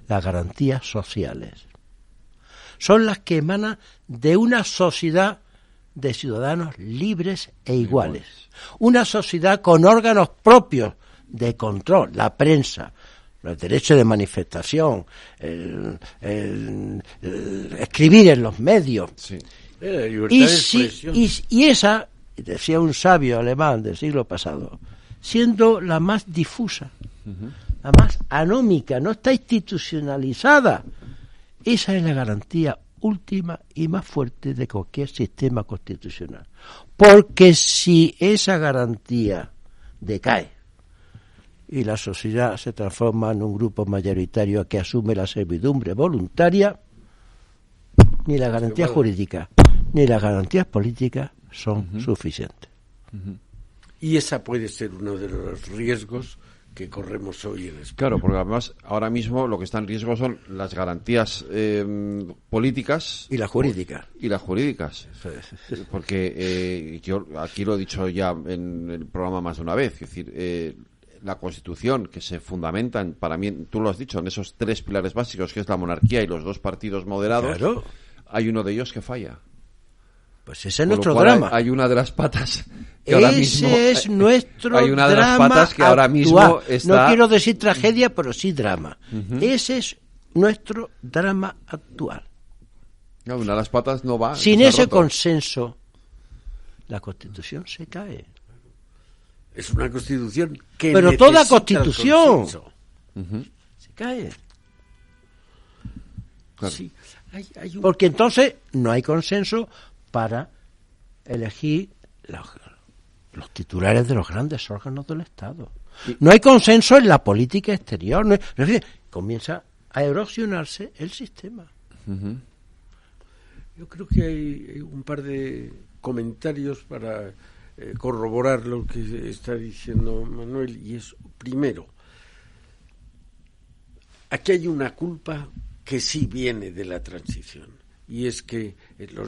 las garantías sociales, son las que emanan de una sociedad de ciudadanos libres e iguales. Una sociedad con órganos propios de control, la prensa, el derecho de manifestación, el escribir en los medios. Sí. La libertad de expresión. Y esa, decía un sabio alemán del siglo pasado, siendo la más difusa, la más anómica, no está institucionalizada, esa es la garantía última y más fuerte de cualquier sistema constitucional. Porque si esa garantía decae y la sociedad se transforma en un grupo mayoritario que asume la servidumbre voluntaria, ni la garantía jurídica ni las garantías políticas son suficientes. Y esa puede ser uno de los riesgos que corremos hoy en España. Claro, porque además ahora mismo lo que está en riesgo son las garantías políticas y las jurídicas. Porque yo aquí lo he dicho ya en el programa más de una vez, es decir, la Constitución que se fundamenta, para mí, tú lo has dicho, en esos tres pilares básicos, que es la monarquía y los dos partidos moderados, claro. Hay uno de ellos que falla. Pues ese es nuestro drama. Hay una de las patas que ahora mismo... Ese es nuestro hay una de las drama patas que ahora mismo actual. está... No quiero decir tragedia, pero sí drama. Ese es nuestro drama actual. No, una de las patas no va... Sin ese consenso, la Constitución se cae. Es una Constitución que pero toda Constitución se cae. Claro. Sí, hay un... Porque entonces no hay consenso para elegir los titulares de los grandes órganos del Estado. No hay consenso en la política exterior. No hay, comienza a erosionarse el sistema. Yo creo que hay un par de comentarios para corroborar lo que está diciendo Manuel, y es, primero, aquí hay una culpa que sí viene de la transición, y es que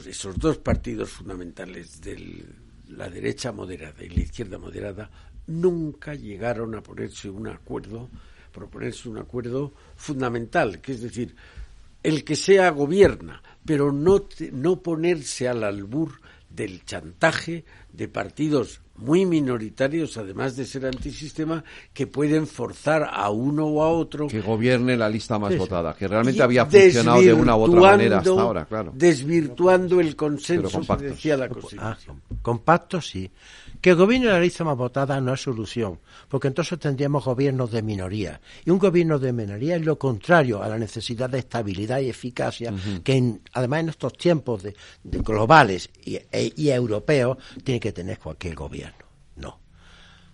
esos dos partidos fundamentales de la derecha moderada y la izquierda moderada nunca llegaron a proponerse un acuerdo fundamental, que es decir, el que sea gobierna, pero no ponerse al albur del chantaje de partidos muy minoritarios, además de ser antisistema, que pueden forzar a uno o a otro que gobierne la lista más votada, que realmente había funcionado de una u otra manera hasta ahora, claro. Desvirtuando el consenso que decía la Constitución. Con pactos sí. Que gobierne la lista más votada no es solución, porque entonces tendríamos gobiernos de minoría. Y un gobierno de minoría es lo contrario a la necesidad de estabilidad y eficacia que además en estos tiempos de globales y europeos tiene que tener cualquier gobierno. No.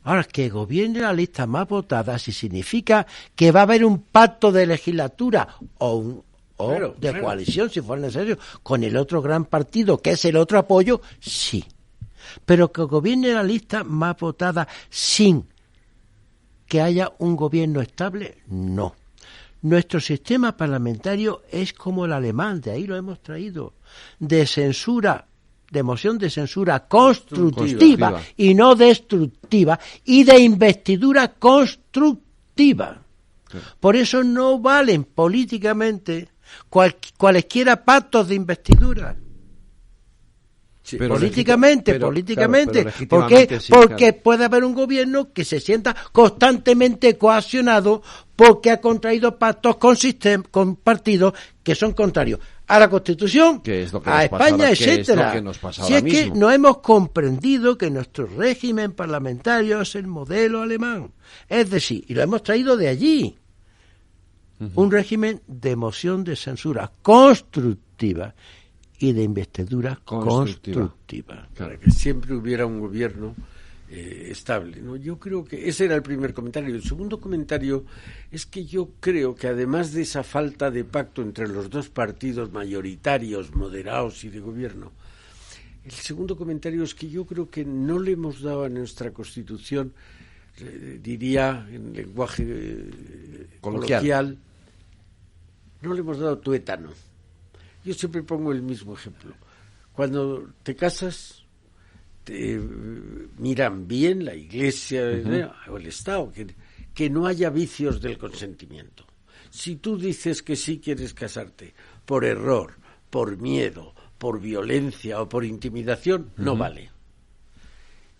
Ahora, que gobierne la lista más votada si significa que va a haber un pacto de legislatura o de coalición, si fuera necesario, con el otro gran partido, que es el otro apoyo, sí. Pero que gobierne la lista más votada sin que haya un gobierno estable, no. Nuestro sistema parlamentario es como el alemán, de ahí lo hemos traído, de censura, de moción de censura constructiva y no destructiva, y de investidura constructiva. Por eso no valen políticamente cualesquiera pactos de investidura. Sí, políticamente, porque puede haber un gobierno que se sienta constantemente coaccionado porque ha contraído pactos con partidos que son contrarios a la Constitución, a España, etcétera. Si es que no hemos comprendido que nuestro régimen parlamentario es el modelo alemán, es decir, y lo hemos traído de allí, un régimen de moción de censura constructiva y de investidura constructiva. Para que siempre hubiera un gobierno estable, ¿no? Yo creo que ese era el primer comentario. El segundo comentario es que yo creo que además de esa falta de pacto entre los dos partidos mayoritarios, moderados y de gobierno, el segundo comentario es que yo creo que no le hemos dado a nuestra Constitución, diría en lenguaje coloquial, no le hemos dado tuétano. Yo siempre pongo el mismo ejemplo. Cuando te casas, te miran bien la Iglesia o el Estado, que no haya vicios del consentimiento. Si tú dices que sí quieres casarte por error, por miedo, por violencia o por intimidación, no vale.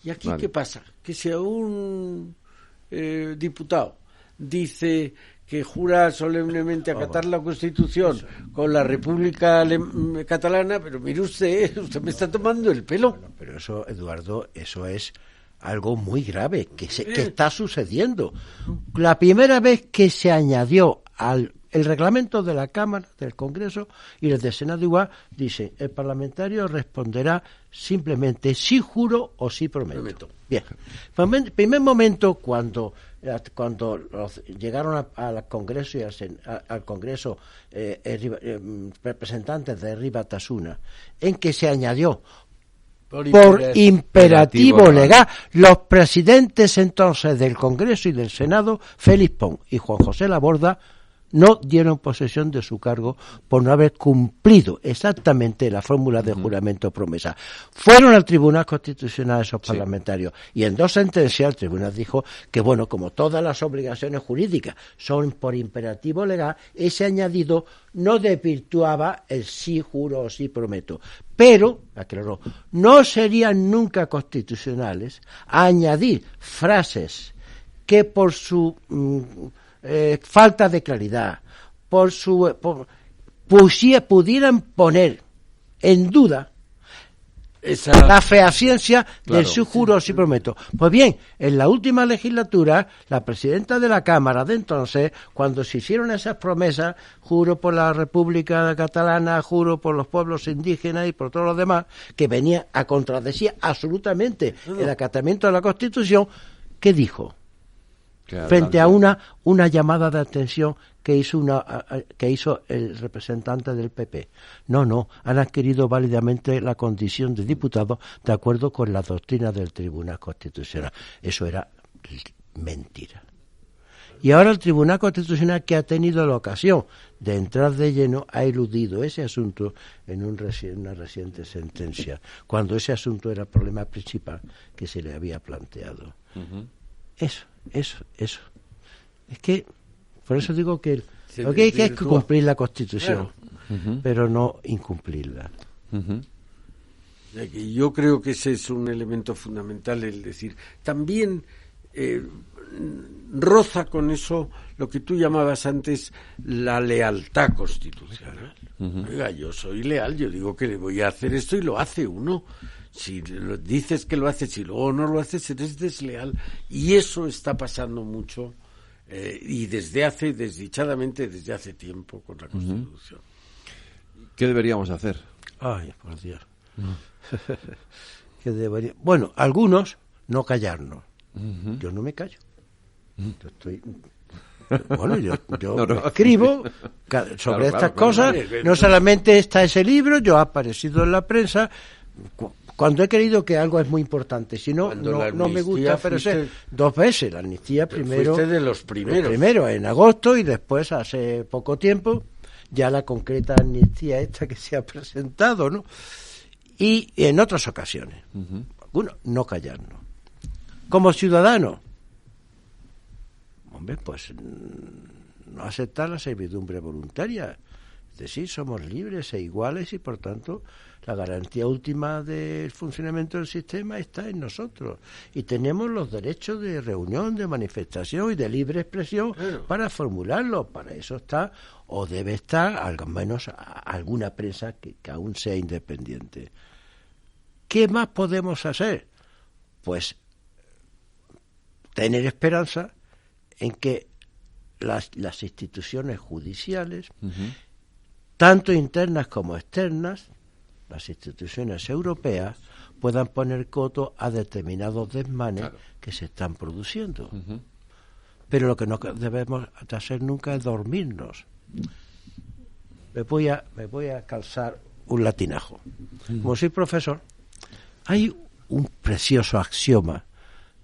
¿Y aquí qué pasa? Que si a un diputado dice que jura solemnemente acatar la Constitución con la República Catalana, pero mire usted me está tomando el pelo. Bueno, pero eso, Eduardo, eso es algo muy grave que está sucediendo. La primera vez que se añadió el reglamento de la Cámara, del Congreso y el del Senado igual, dice, el parlamentario responderá simplemente sí juro o sí prometo. Bien. Primer momento cuando llegaron al Congreso y al Congreso representantes de Herri Batasuna, en que se añadió por imperativo legal, los presidentes entonces del Congreso y del Senado, Félix Pons y Juan José Laborda, no dieron posesión de su cargo por no haber cumplido exactamente la fórmula de juramento promesa. Fueron al Tribunal Constitucional esos parlamentarios y en 2 sentencias el Tribunal dijo que, bueno, como todas las obligaciones jurídicas son por imperativo legal, ese añadido no desvirtuaba el sí juro o sí prometo. Pero, aclaró, no serían nunca constitucionales añadir frases que por su falta de claridad, pudieran poner en duda la fehaciencia del sí juro o sí prometo. Pues bien, en la última legislatura, la presidenta de la Cámara de entonces, cuando se hicieron esas promesas, juro por la República Catalana, juro por los pueblos indígenas y por todos los demás, que venía a contradecir absolutamente el acatamiento de la Constitución, ¿qué dijo? Frente a una llamada de atención que hizo el representante del PP. No, han adquirido válidamente la condición de diputado de acuerdo con la doctrina del Tribunal Constitucional. Eso era mentira. Y ahora el Tribunal Constitucional, que ha tenido la ocasión de entrar de lleno, ha eludido ese asunto en una reciente sentencia, cuando ese asunto era el problema principal que se le había planteado. Eso. Es que, por eso digo que lo que hay que es cumplir la Constitución, pero no incumplirla. Yo creo que ese es un elemento fundamental, el decir, también roza con eso lo que tú llamabas antes la lealtad constitucional. Oiga, yo soy leal, yo digo que le voy a hacer esto y lo hace uno. Si dices que lo haces y luego no lo haces, eres desleal. Y eso está pasando mucho, y desdichadamente desde hace tiempo con la Constitución. ¿Qué deberíamos hacer? Ay, por Dios. Bueno, algunos, no callarnos. Yo no me callo. Yo estoy... Bueno, yo escribo sobre estas cosas. No solamente está ese libro, yo he aparecido en la prensa cuando he creído que algo es muy importante, si no, no me gusta, pero sé, 2 veces la amnistía, primero... Fuiste de los primeros. Primero en agosto y después, hace poco tiempo, ya la concreta amnistía esta que se ha presentado, ¿no? Y en otras ocasiones. Algunos, no callarnos. Como ciudadano, hombre, pues no aceptar la servidumbre voluntaria. Es decir, somos libres e iguales y, por tanto, la garantía última del funcionamiento del sistema está en nosotros. Y tenemos los derechos de reunión, de manifestación y de libre expresión para formularlo. Para eso está, o debe estar, al menos alguna prensa que aún sea independiente. ¿Qué más podemos hacer? Pues tener esperanza en que las instituciones judiciales, tanto internas como externas, las instituciones europeas, puedan poner coto a determinados desmanes que se están produciendo. Pero lo que no debemos hacer nunca es dormirnos. Me voy a calzar un latinajo. Como soy profesor, hay un precioso axioma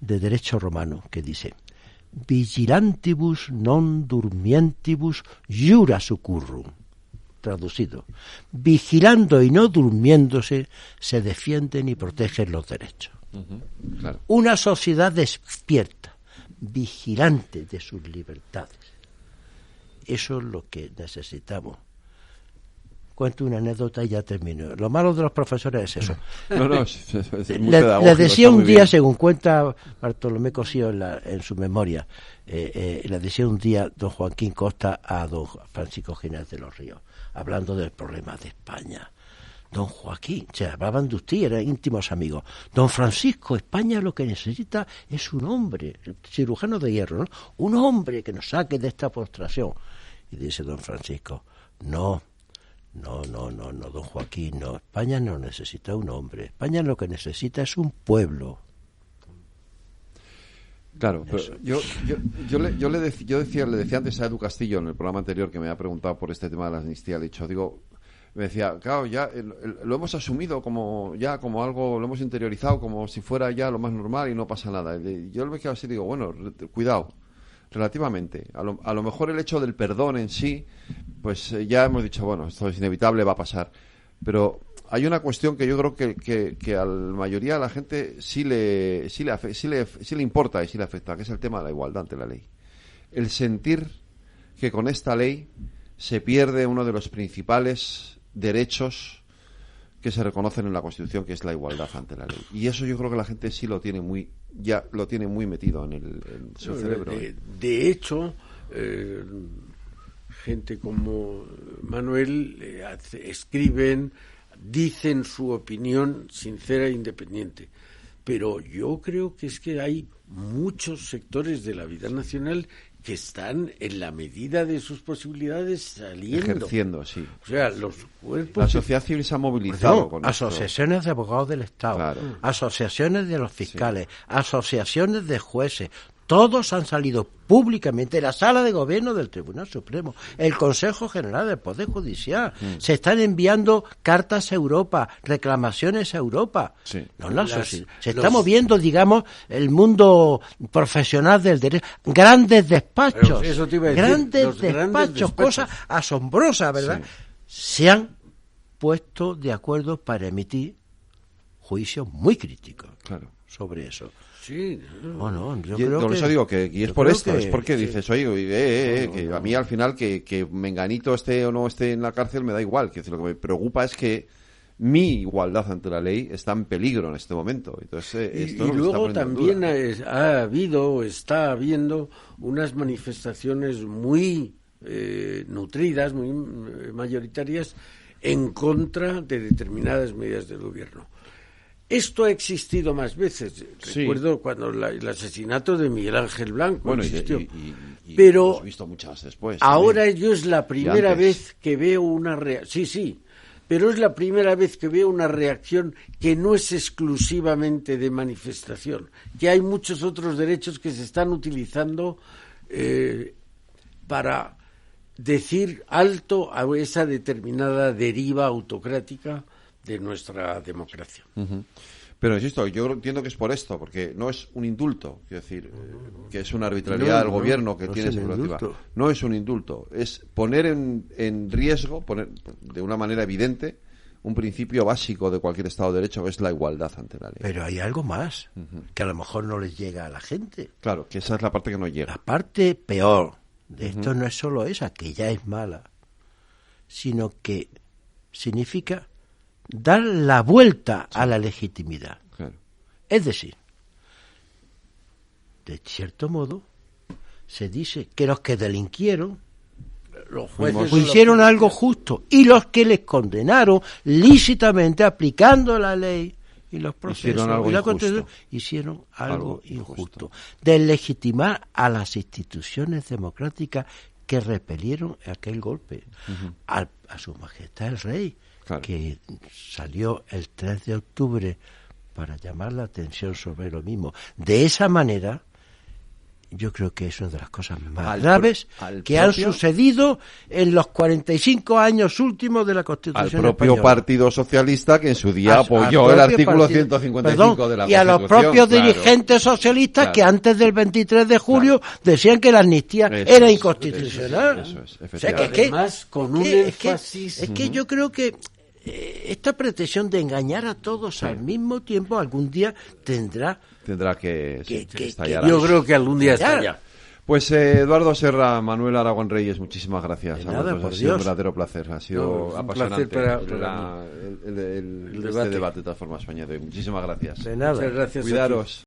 de derecho romano que dice: vigilantibus non durmientibus iura succurrum. Traducido: vigilando y no durmiéndose se defienden y protegen los derechos. Claro. Una sociedad despierta, vigilante de sus libertades. Eso es lo que necesitamos. Cuento una anécdota y ya termino. Lo malo de los profesores es eso. Le decía un día, según cuenta Bartolomé Cosío en su memoria, le decía un día don Joaquín Costa a don Francisco Ginés de los Ríos, hablando del problema de España. Don Joaquín, se hablaban de usted, eran íntimos amigos. Don Francisco, España lo que necesita es un hombre, el cirujano de hierro, ¿no? Un hombre que nos saque de esta postración. Y dice don Francisco: No, don Joaquín, no. España no necesita un hombre. España lo que necesita es un pueblo. Claro, pero yo le decía antes a Edu Castillo en el programa anterior, que me había preguntado por este tema de la amnistía, me decía, claro, ya lo hemos asumido como algo, lo hemos interiorizado como si fuera ya lo más normal y no pasa nada. Yo me quedo así y digo, bueno, cuidado. Relativamente. A lo mejor el hecho del perdón en sí, pues ya hemos dicho, bueno, esto es inevitable, va a pasar. Pero hay una cuestión que yo creo que a la mayoría de la gente sí le importa y sí le afecta, que es el tema de la igualdad ante la ley. El sentir que con esta ley se pierde uno de los principales derechos que se reconocen en la Constitución, que es la igualdad ante la ley. Y eso yo creo que la gente sí lo tiene muy metido en su cerebro. De hecho, gente como Manuel escriben, dicen su opinión sincera e independiente. Pero yo creo que es que hay muchos sectores de la vida nacional que están en la medida de sus posibilidades saliendo. Ejerciendo, sí. O sea, los cuerpos... La sociedad civil se ha movilizado con asociaciones de abogados del Estado, claro, asociaciones de los fiscales, asociaciones de jueces, todos han salido públicamente, la Sala de Gobierno del Tribunal Supremo, el Consejo General del Poder Judicial, se están enviando cartas a Europa, reclamaciones a Europa. Sí. Se está moviendo, digamos, el mundo profesional del derecho. Grandes despachos, grandes despachos, cosa asombrosa, ¿verdad? Sí. Se han puesto de acuerdo para emitir juicios muy críticos sobre eso. Sí, yo creo por que... eso digo que y es por esto, es porque dices, oye, que a mí al final que Menganito esté o no esté en la cárcel me da igual, que lo que me preocupa es que mi igualdad ante la ley está en peligro en este momento. Entonces, esto y luego también ha habido, está habiendo unas manifestaciones muy nutridas, muy mayoritarias en contra de determinadas medidas del gobierno. Esto ha existido más veces. Sí. Recuerdo cuando el asesinato de Miguel Ángel Blanco existió. Y pero hemos visto muchas después. Ahora yo es la primera vez que veo una reacción. Sí, pero es la primera vez que veo una reacción que no es exclusivamente de manifestación, que hay muchos otros derechos que se están utilizando para decir alto a esa determinada deriva autocrática de nuestra democracia. Pero insisto, yo entiendo que es por esto, porque no es un indulto, quiero decir, que es una arbitrariedad del gobierno que tiene esa prerrogativa. No es un indulto, es poner en riesgo, poner de una manera evidente, un principio básico de cualquier Estado de Derecho, que es la igualdad ante la ley. Pero hay algo más, que a lo mejor no les llega a la gente. Claro, que esa es la parte que no llega. La parte peor de esto no es solo esa, que ya es mala, sino que significa dar la vuelta a la legitimidad. Claro. Es decir, de cierto modo, se dice que los que delinquieron los jueces hicieron algo justo, y los que les condenaron lícitamente aplicando la ley y los procesos y la Constitución hicieron algo injusto. Deslegitimar a las instituciones democráticas que repelieron aquel golpe, a su majestad el rey, que salió el 3 de octubre para llamar la atención sobre lo mismo. De esa manera, yo creo que es una de las cosas más graves que han sucedido en los 45 años últimos de la Constitución al propio española. Partido Socialista, que en su día apoyó el artículo 155 de la Constitución. Y a los propios dirigentes socialistas que antes del 23 de julio decían que la amnistía era inconstitucional. Eso es, efectivamente. O sea, además, con un énfasis... Es que yo creo que esta pretensión de engañar a todos al mismo tiempo algún día tendrá que estallar. Yo creo que algún día estallará. Pues Eduardo Serra, Manuel Aragón Reyes, muchísimas gracias. Ha sido un verdadero placer, ha sido apasionante el debate de todas formas, España de hoy. Muchísimas gracias. De nada. Muchas gracias. Cuidaros.